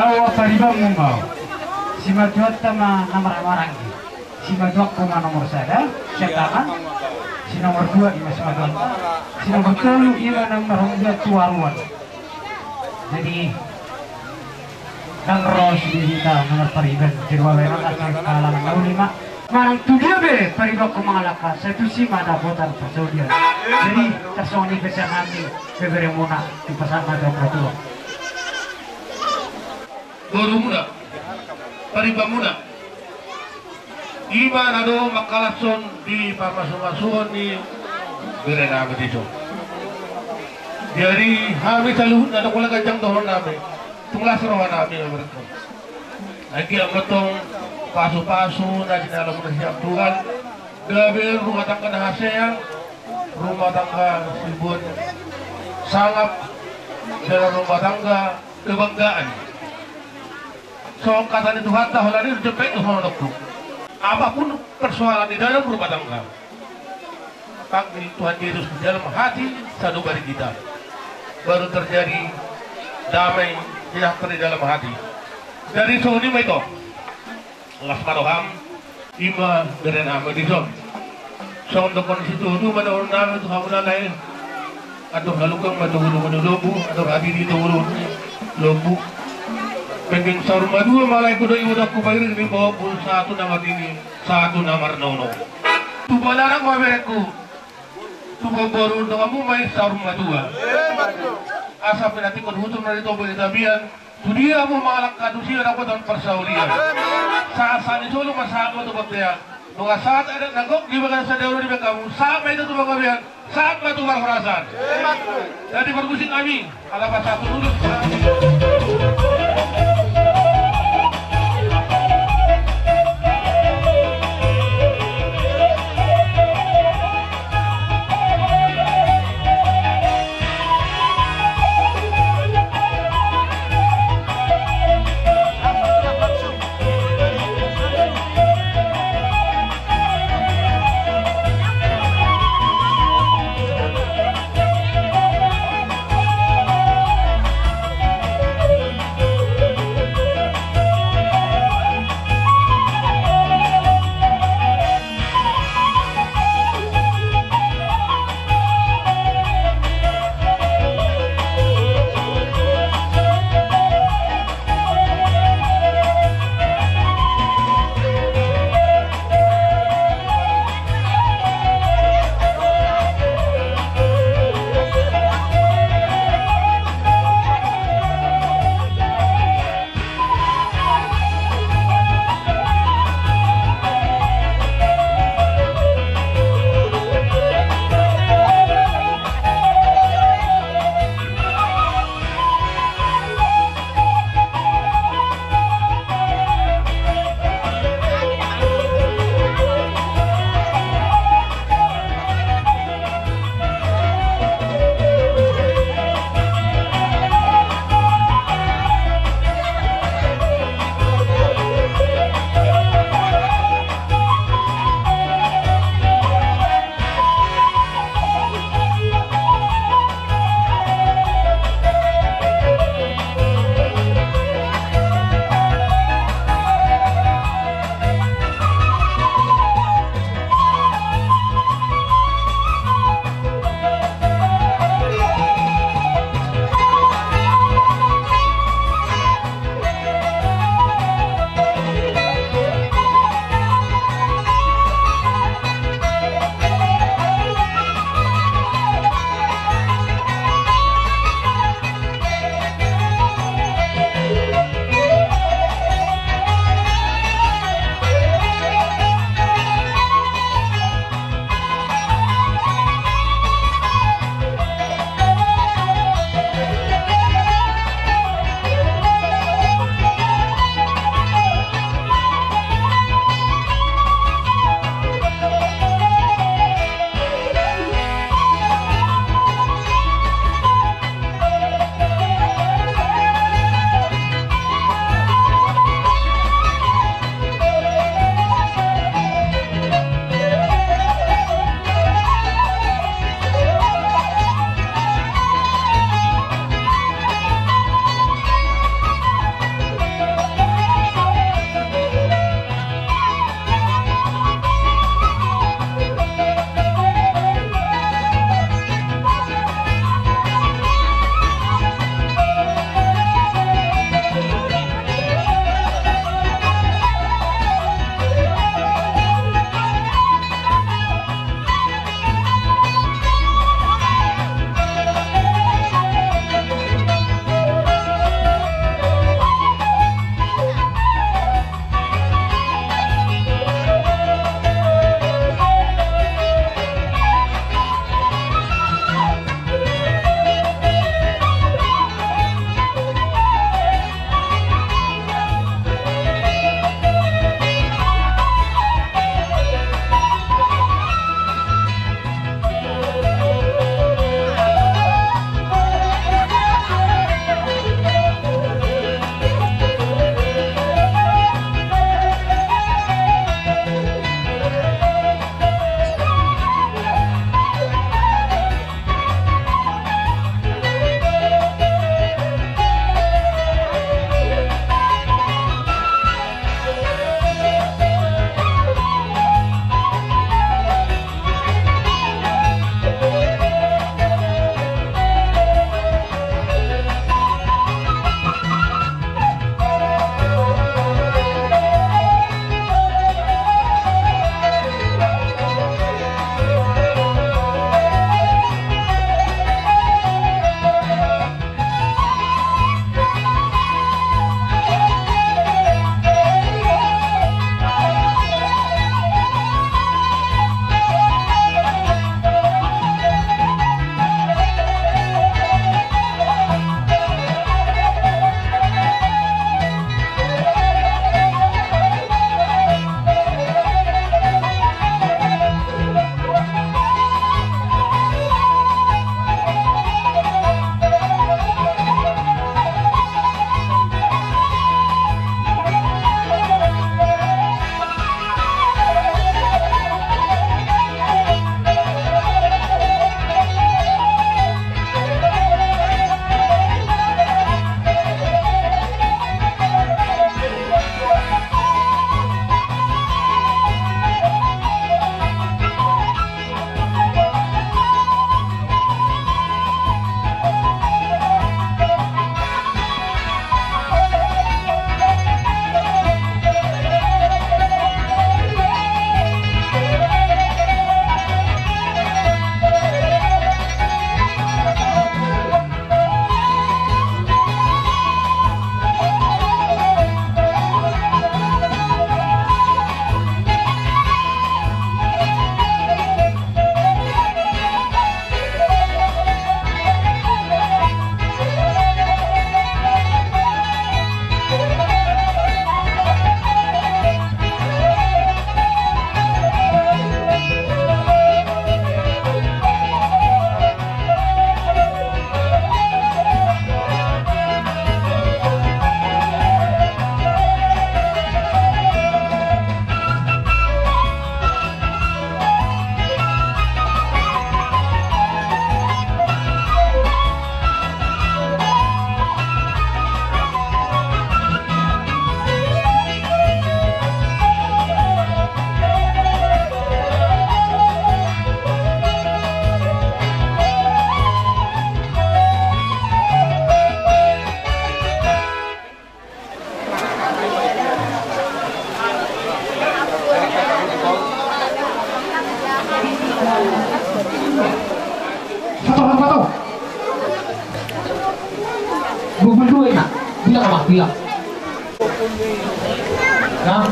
Awa paribang mau. Si majuat sama nomor amarangi. Si majuat koma nomor sada, siapa? Si nomor 2 ima si majuat. Si nomor 3 ima nomor 2 tuaruan. Jadi dan ros kita nomor paribang dirwawena asal kalangan 5. Manang tudia be paribang kumalaka satu si mana botan pasaudian. Jadi tasoni kesanami bebere muna di pasar madam ratua. Guru muda, paribang muda. Iba nado makalason di pamasung-masung ni berena begitu. Jadi kami selalu nado kula kajang dohon namin. Tunglas rawan namin mereka. Lagi amatong pasu-pasu na dinalaman na siya Tuhan. Gabi rumah tangga na hasya, rumah tangga sibut, sangap dalam rumah tangga kebanggaan. So kata ni Tuhan tahu lari jepek Tuhan dokter. Apapun persoalan di dalam rumah tangga, panggil Tuhan Yesus di dalam hati sanubari kita, baru terjadi damai sejahtera di dalam hati. Dari sini itu, Allah Maroham, ima beren amadison. So untuk kondisi itu mana orang nama itu kamu lain, atau halukang madu lobu, atau hadiri itu lobu. Pengen sarung madu malah ikut dari udah kubayar di bawah pun satu nomor ini, satu nomor nono. Tu balarang mabereku, tu baru kamu main sarung madu. Asa penati konhutum dari tobo itabian, tu dia mau malak kadusi aku dan persaulian. Saat itu lu masalah tu berdia. Nunggu saat ada nangkok di bagian sadar di kamu, saat itu tu bagaimana? Saat itu berkerasan. Jadi bermusik kami, ala pasal dulu. biak. Nah,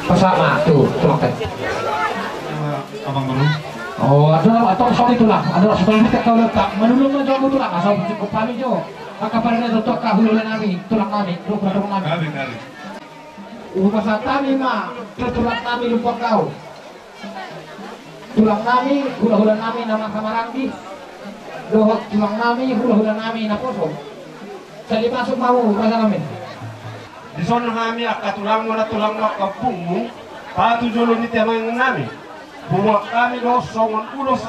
pesama tuh tulang teh. Abang baru. Oh, ada atau soal tulang, ada soal kita kau letak menulung mencoba tulang, asal cukup kami jo. Kapan ada tuh kahululan nami, tulang nami, tulang nami. Kali. Masa kami mah, tulang nami lupa kau. Tulang nami, hula-hula nami nama kamaranggi. Dohok tulang nami, hula-hula nami na poso. Jadi masuk mau masa kami. Di sana kami tulang mo kampungmu, patu jolo ni temang nami. Buat kami dosongan ulos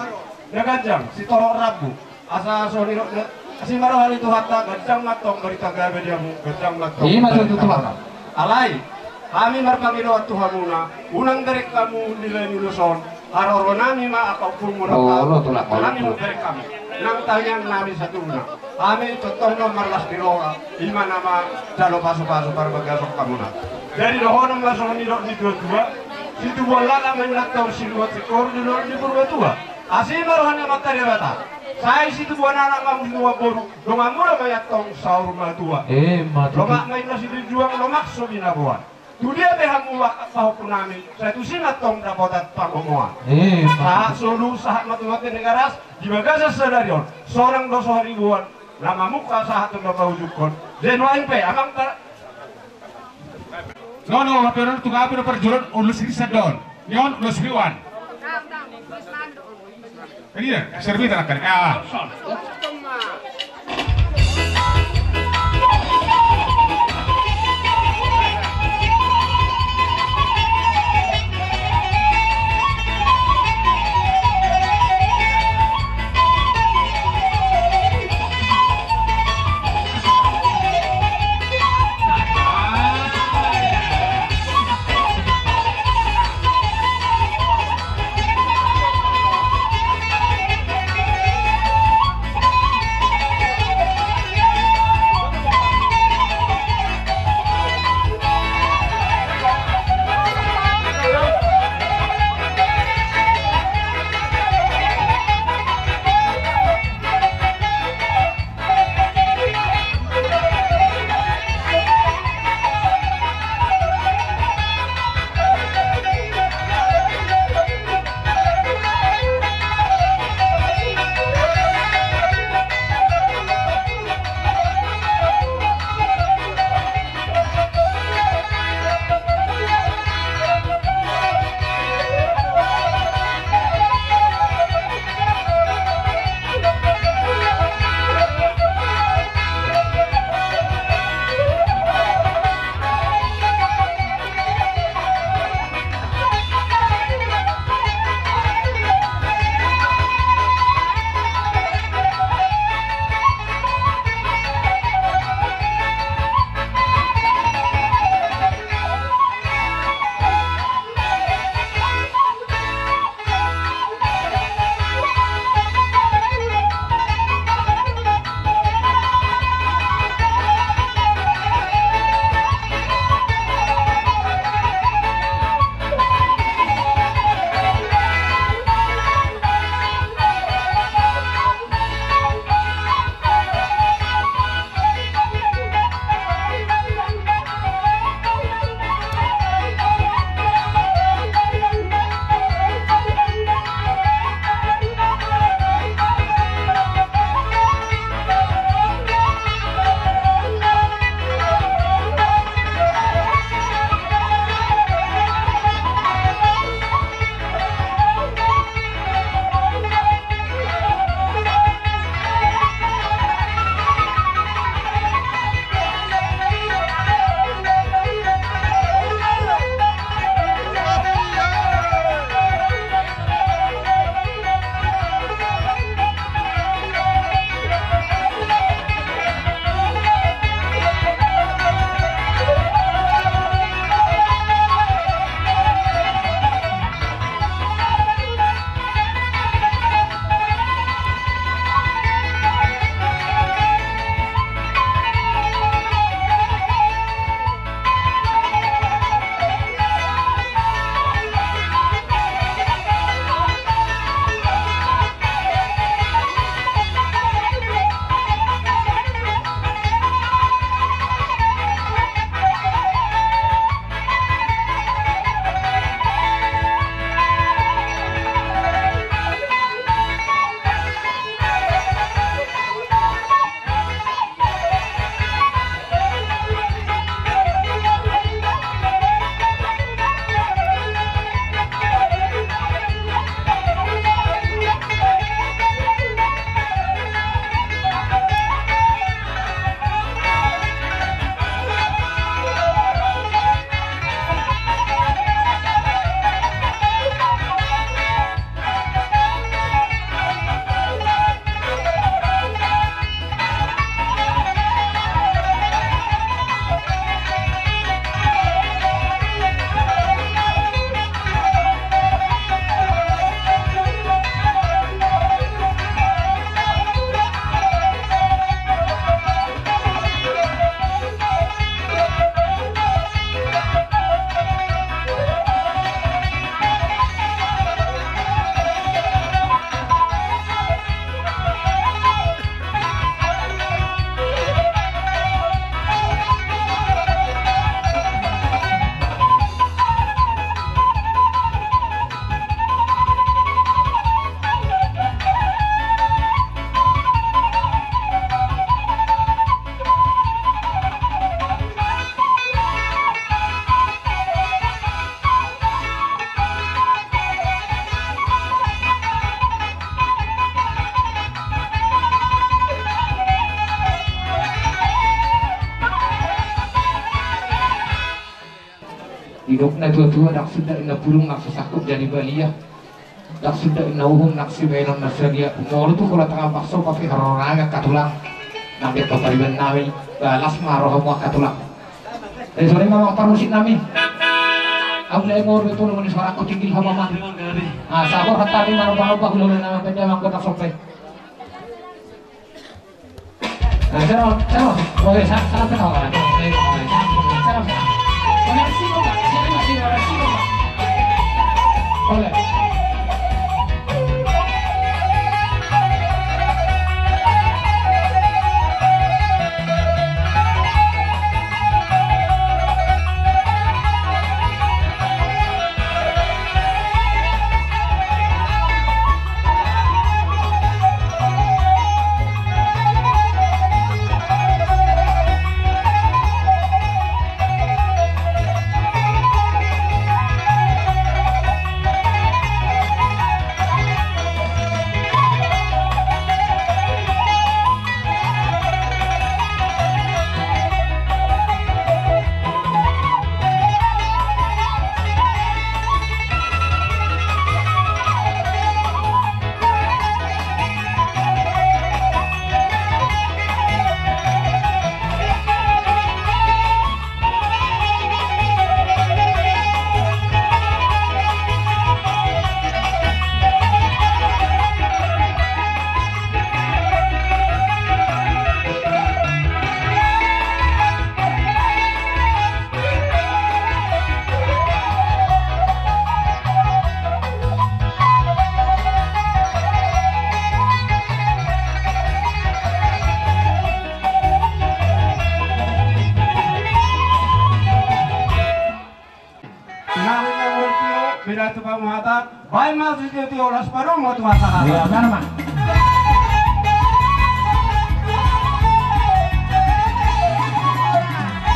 gajang si torok rabu. Asa soni si marahali itu hatta gajang matong berita gabe dia gajang matong. Iya macam itu tulang. Alai, kami marpangiro at tuhamuna, unang dari kamu nilai niluson, haroro nami ma akaupun muna Oh, tulak. kami mo dari kami. Nang tanyang nami sa tuna. Kami totong no marlas biroa, ima nama jalo paso-paso para magasok kamuna. Dari dohon ang masong nilok ni dua-dua, si dua lala menatong siluat si kor nilok ni dua-dua. Asin marohan na matari bata. Saya si dua anak kamu semua boru, dongan mula mayatong saur matua. Mati. Lomak may nasi dijuang lomak so binabuan. Tudia behang uwak pahupun namin, saya tu sinatong dapotat pangomoan. Saat solu saat matu-mati negaras, di bagasa sedarion, seorang 200 ribuan, nama muka saat tu mabawujukon. Zenuain pe, amang tak. No, pero tu gabi na perjuran ulus sa doon. Yon ulus riwan. Kanina, servita na kanina. Dok na tua-tua nak sudah ina pulung nak sesakup jadi baliyah. Nak sudah ina uhum nak si benon na sedia. Umur tu kalau tengah bakso pakai haroraga katulang. Nak dia papariban namin balas maroh mo katulang. Dari sore memang parmusik namin. Aku lagi mau itu namun suara aku tinggi sama mama. Ah, sabar kata ni marubah-rubah ulun nama benda mang kotak sampai. Nah, sekarang, boleh salam kenal kan? Salam. Boleh sih Pak, siapa sih Pak? Boleh. Beda tu pamata, baik masih itu olas paru mau tu masa. Ya, mana mak?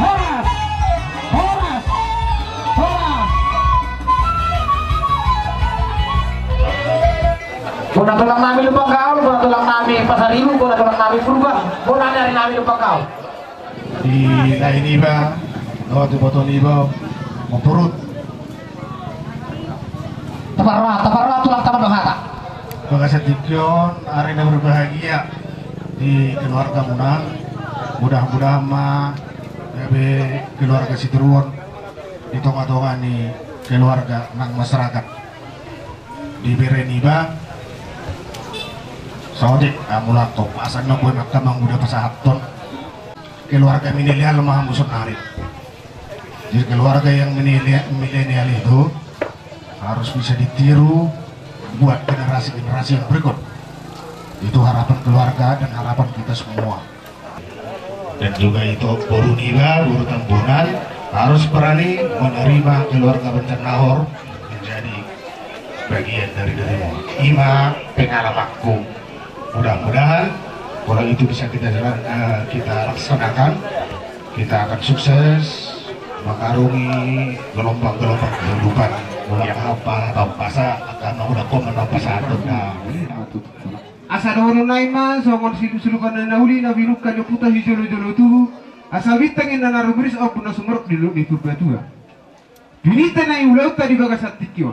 Horas. Bona tulang nami lupa kau, bona tulang nami pasar ibu, bona tulang nami purba, bona dari nami lupa kau. Di lain iba, waktu botol iba mau turut. Taparra tulang taman bahata. Bagasan Tikyon, hari ini berbahagia di keluarga Munang. Mudah-mudahan mah keluarga Situruan di tonga-tonga nih keluarga nang masyarakat di Bereniba. Sodik amulat to pasan na boy makamang muda pasahaton. Keluarga milenial mah musuh narik. Jadi keluarga yang milenial itu harus bisa ditiru buat generasi-generasi yang berikut. Itu harapan keluarga dan harapan kita semua. Dan juga itu Boru Niba, Boru Tambunan harus berani menerima keluarga Bencanahor menjadi bagian dari dirimu. Ima pengalamanku. Mudah-mudahan kalau itu bisa kita laksanakan, kita akan sukses mengarungi gelombang-gelombang kehidupan yang apa atau pasa akan udah komen apa satu Asa dono naima songon silu-silukan na nauli na binukan yung puta hijolo-jolo tuhu. Asa bitangin na narubris o puna sumerok di purbatua. Binita na iulaw ta di bagasat tikyo.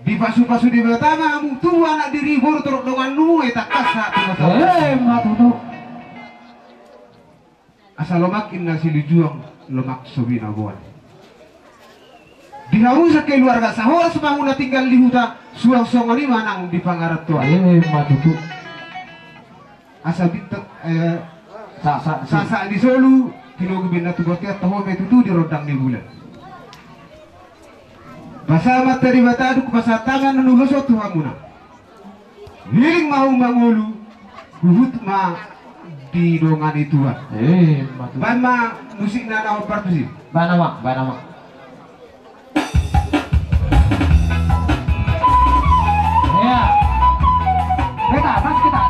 Di pasu-pasu di batama amung tua anak diri bor turok dengan nuwe tak kasa Matutu. asa lomakin na silujuang lomak sobina buwan. Diharu sa keluarga sahor semanguna tinggal di huta suang songoni manang di pangarat tua. Matutu. Asa bitak sasa di Solo kilogu bina tu botia tahu betutu di rodang di bulan. Pasama tadi batadu ku pasatangan nulos tu hamuna. Hiling mau mangulu buhut ma di dongan itu. Matutu. Bama musik nana operasi. Banama. Ya. Pas kita.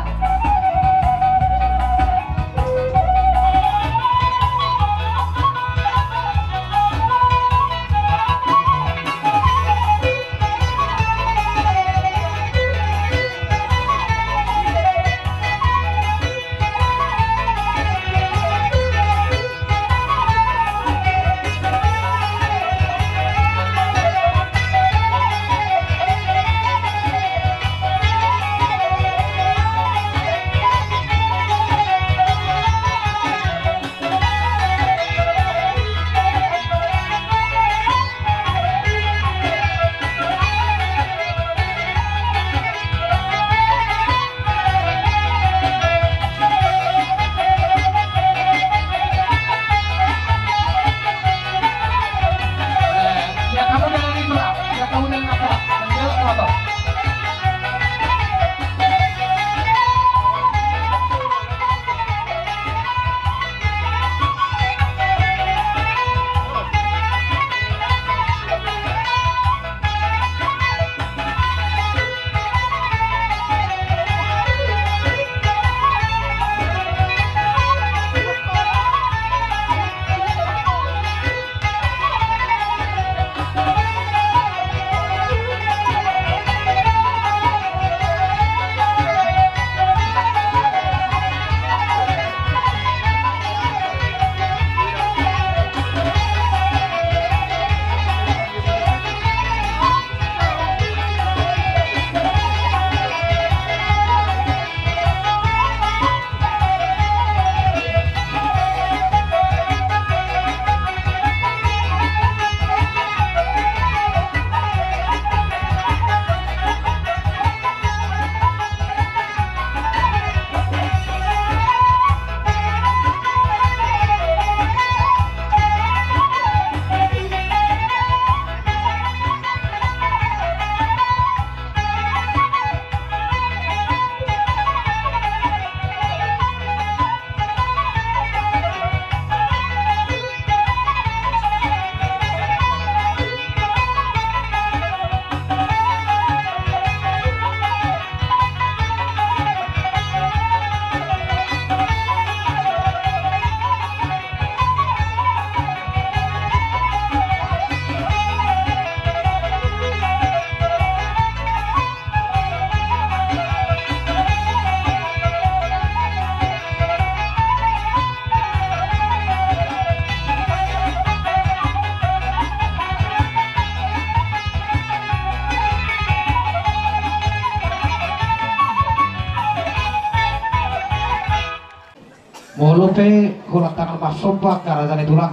Molope kulat tangan masompa karazan itulah.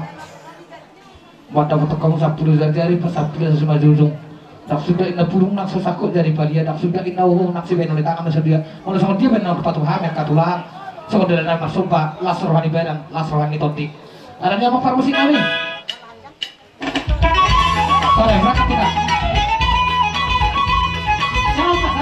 Mata betul kamu sabtu dari persabtu dan semua jujung. Nak sudah ina pulung nak sesakut dari palia, nak sudah ina uhung nak siben oleh tangan sedia. Mau sama dia benar patuh hamer katulah. Sama dari nama masompa lasrohani barang, lasrohani tonti. Adanya apa farmasi kami? Sore berangkat kita. Salam.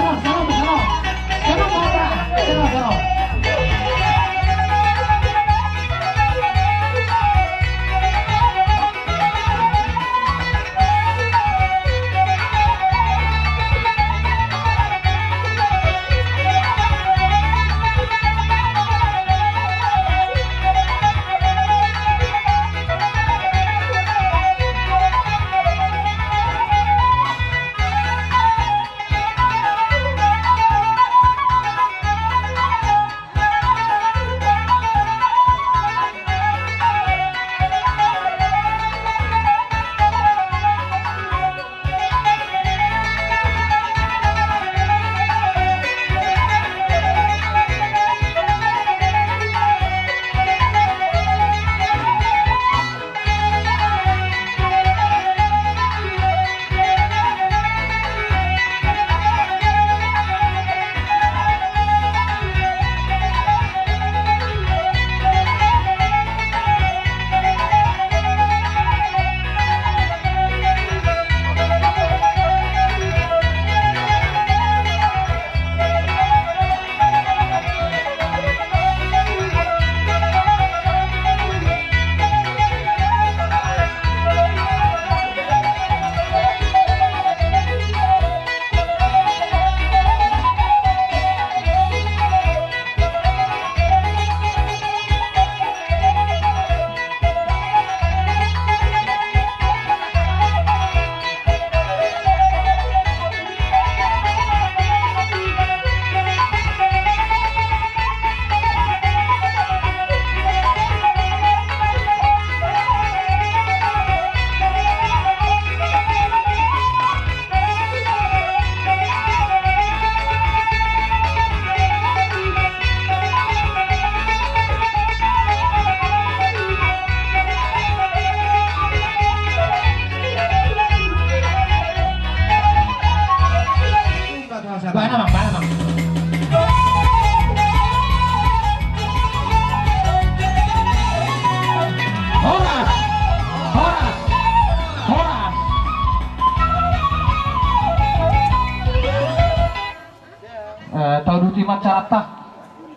tahu duti macarata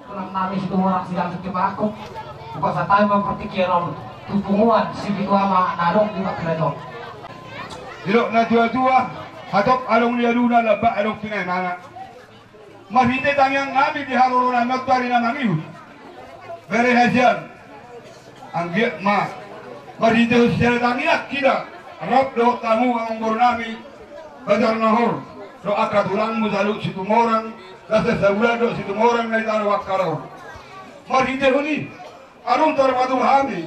kurang nami situ orang sidang setiap aku bukan saya tahu mempertikiran tupunguan si itu ama nadong juga kena dong Ilok na dua-dua hatok along lialuna laba along pinanana mahinte tangyang nabi di haruruna magtari na mangihud bere hajan ang giat ma mahinte husya tangyak kita Rab do tamu ang nami badar nahor do akatulang muzalu situ morang Nasa saulado situ morang na itano wakaror. Mahinte huni, arung terpadu hami.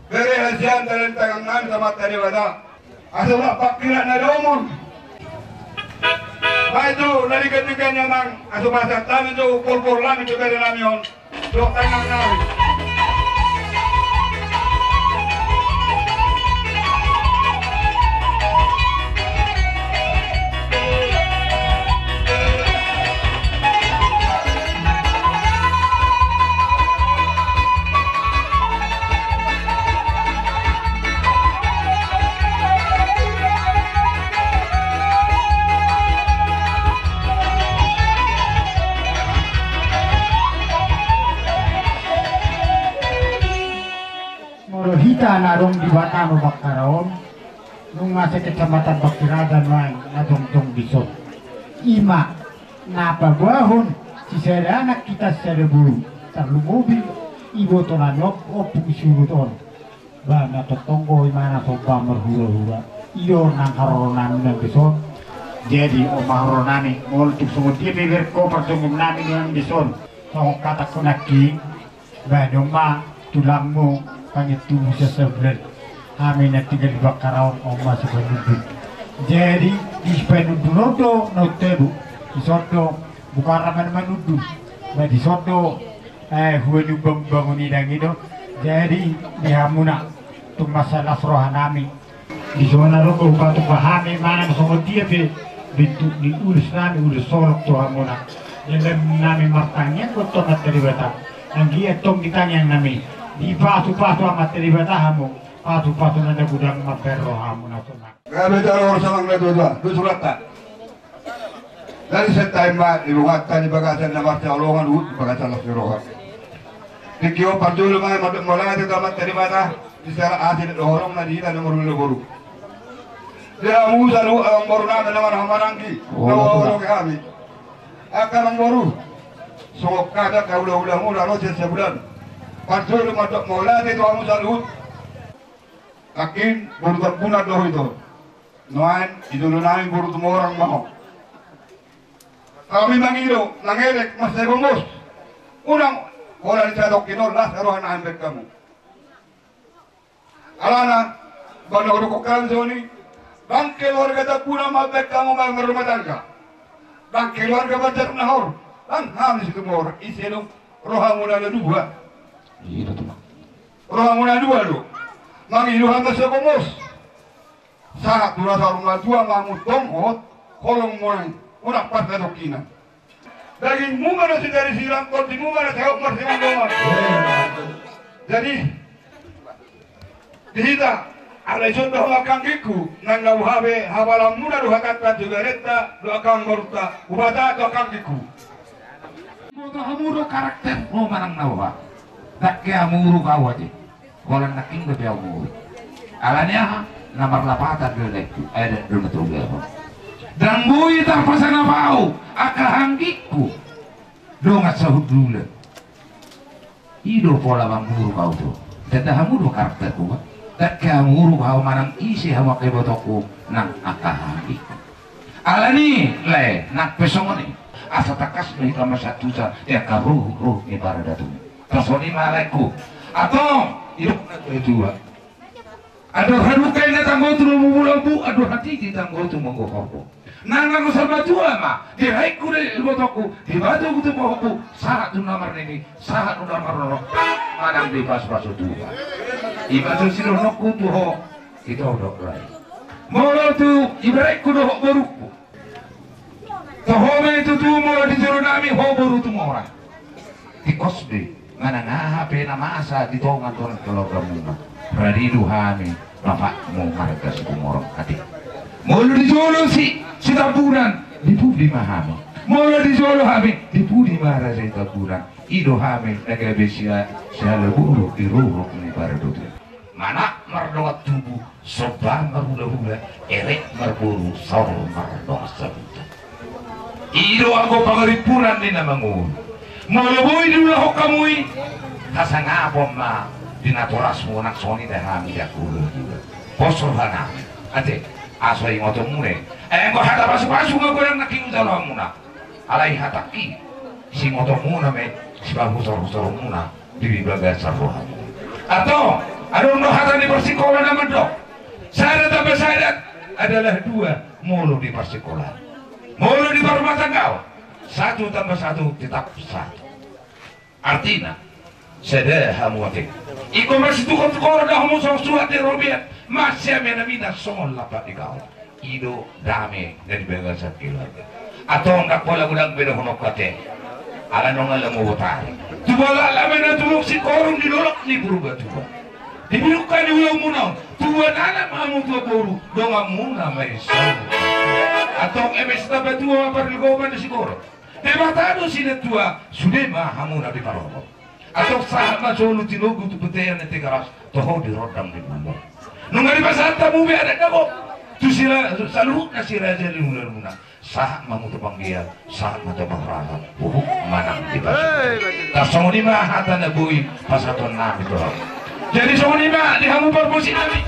Bere hajian dalam tangan sama tadi wada. Asal pakira na domon. Itu nalikan nyaman. Asal pasang tamu itu pol lami tu bere lamion. Do tangan nami. Hita narong di Batano Bakaraon nung masa kecamatan Bakiragan main nadong bisot ima napabahon si anak kita secara bulu tarlu mobil ibu tonanok opuk isuruton ba natotonggo imana soba merhura-hura iyo nang karonan ng bisot jadi omaharonani ngoltuk sungut dia beber ko persungum nami ng bisot so kata kunaki ba nyoma tulangmu pangitu sesebelah kami nak tinggal di Bakaraon oma sebenudut jadi di sepenudunodo notebu di soto bukan ramen menuduh bah di soto huwe nyubang bangun idang itu jadi di hamuna tu masalah rohanami di zona roko bukan tu pahami mana sama dia di urus nami urus solok tu hamuna yang nami martanya kotor nak terlibat anggi etong ditanya yang nami di patu-patu amat terlibat hamu patu-patu nanda gudang maperro hamu natuna kami taruh sama dua-dua itu surat tak dari setahun mak dibuatkan di bagasan nama calongan di bagasan laksirauan dikio pardul mai mulai itu amat terlibat di sana asin dorong nadi dan nomor baru dia musa lu baru nama hamarangki orang kami akan baru sok kada kaulah mula lo sebulan Pardul madok mola itu kamu salut. Akin baru terpunat doh itu. Noan itu nami baru temu orang mau. Kami mangiro nangerek masih bungkus. Unang orang cadok kino las arohan ambek kamu. Alana bana rokok kan zoni. Bangke warga tak puna mabek kamu mang rumah tangga. Bangke warga bajar nahor. Bang hamis itu mor iselo rohamuna dua. Iya tuh. Rohamuna dua lu. Mangi iluhan masih bungkus. Saat dua rumah dua mamut tomhot kolong mulai unak pas nadokina. Daging munga na si dari silang kol di munga na tawag marsimang doon. Jadi dihita ala isun bahwa akang giku nang nauhabe hawalam muna duhakat juga reta do akang maruta ubata do akang giku. Boto hamuro karakter mo manang nawa. Tak kaya hamuro kau aja. Walang naking gabi hamuro. Alanya namar lapata gelekku ada dulu betul. Dan bui terpasang bau akahanggiku dongat sahut dulu. Ido pola hamuro kau tu. Tanda hamuro karakterku. Tak kaya hamuro kau manang isi hawa kaya botoku nang akahanggiku. Alani le nak pesongoni. Asa takas nih kamar satu sa ya karuh ni para datu. Tasoni malaiku atau hidup dua. Aduh hadukai na tanggo tu mumulabu aduh hati di tanggo tu monggo. Nang aku sama tua mah di haiku de botoku di batu ku tu boku sahat tu nomor ini sahat tu nomor rono manang di pas-pas tua. Ibatu sino nokku tu ho itu dok lai. Molo tu ibaratku do boruku. Tohome itu tu molo di jero nami ho boru tu mora. Di kosbe mana ngahape nama asa di tongan torang kilogram muna. Radidu hami bapakmu marga si kumorong hati. Mulu di jolo si tabunan di publi mahami. Mula di Solo kami dipudi marah saya taburan. Ido kami negara besia saya leburu iruruk ni para dodo. Mana merdot tubuh soban merula-hula erek merburu sor merdot sebutan. Ido aku pangaripuran ni namangun. Mula boy dulu ho kamui. Kasang apom ma dinatoras mo nak soni dah kami dah kulo juga. Kosor hana. Ate aso yang otong mune. Kau hata pasu-pasu kau yang naking dalam muna. Alai hataki si motor muna me si husor-husor muna di bagai sarroha. Atau ada hata di persikola nama dok. Syarat tambah syarat adalah dua mulu di persikola. Mulu di rumah tangga. 1 tambah 1 tetap 1. Artinya sada hamuatik. Iko masih tukar-tukar dah homo suatu robiat masih menamina somol lapat ikau. Ido dame dari bangsa keluarga. Atau ndak pola gudang beda hono kate. Ala nonga lamu botari. Tubala lamena tuluk si korung dilolok ni berubah tuba. Dibilukan di ulang munau. Tuba nana mamu tua boru. Donga muna mai sawu. Atau emes tabat tua perligoman si korong. Debatado sila tua sudah mahamu nabi parobo. Atau sama solo tilogu tu betean nete garas toho di rodam di bumbu. Nungari pasal tamu be ada kabo. Tu sila salu na sila jadi muna. Sah mamu tu panggil, sah mata pangrasa. Manang di pasal. Tak songoni mah hata na bui pasaton nabi tu. Jadi songoni mah dihamu perbusi nabi.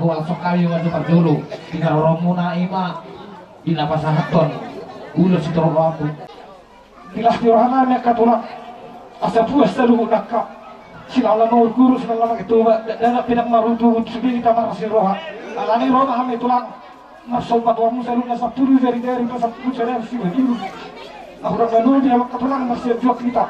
kual sekali waktu perdulu tinggal romuna ima di napas haton ulah sitor aku tilas diorana mereka tulak asa puas dulu nakak silala mau guru silala itu dan tidak marutu sendiri kamar roha alani roha kami tulang marsobat wa musalu na sapuru dari pas sapuru saya sih begitu aku udah nol dia ketulang masih jual kita.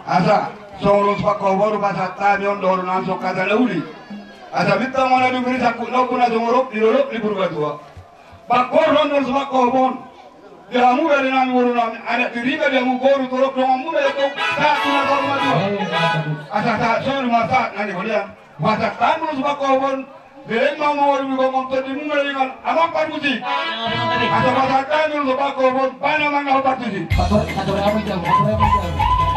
asa soros pakobor pasata nyon dor nan so kata lauli asa bitta mona du beri sakku no kuna jongorop di lorop di burbatua bakor non dor pakobon dia mu beri nan muru nan ada diriga dia mu goru torop dong mu beri to ta kuna dor madu asa ta so mata nani bolia mata tan dor pakobon Beren mau orang juga montor di mungkin dengan abang parmusi. Asa mata tan dor pakobon pana mangga parmusi. Satu apa jauh.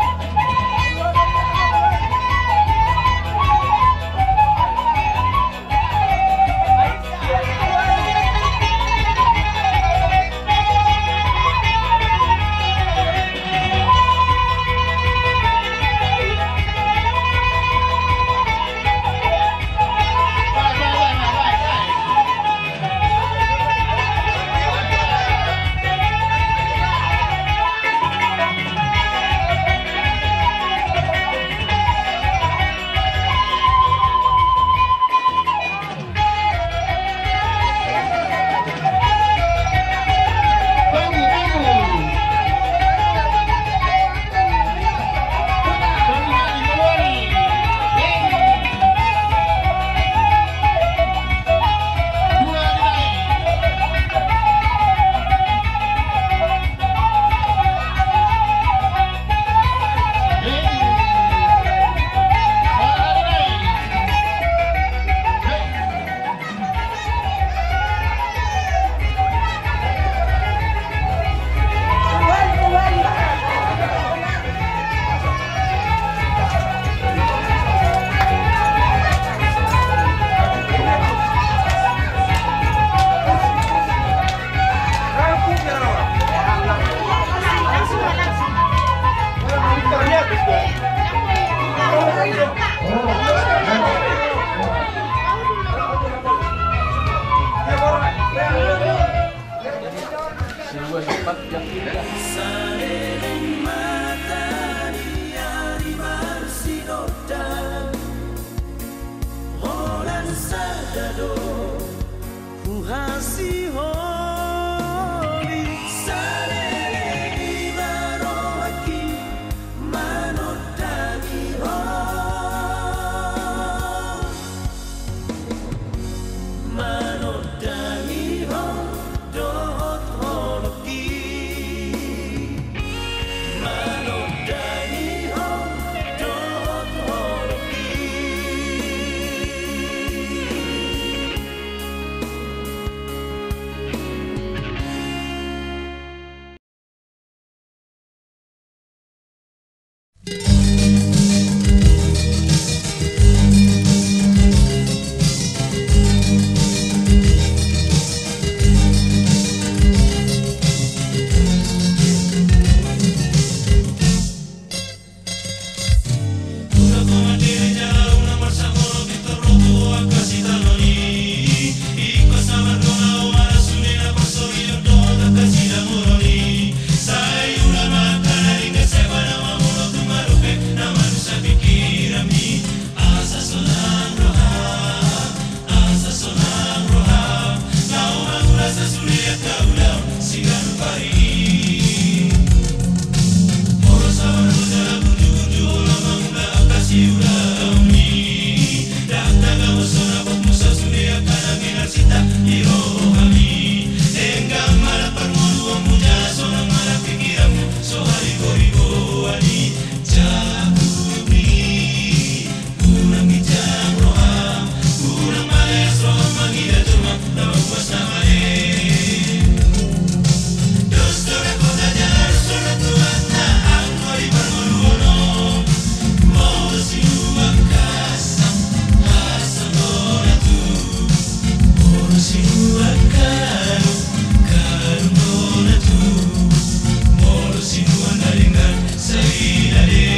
Say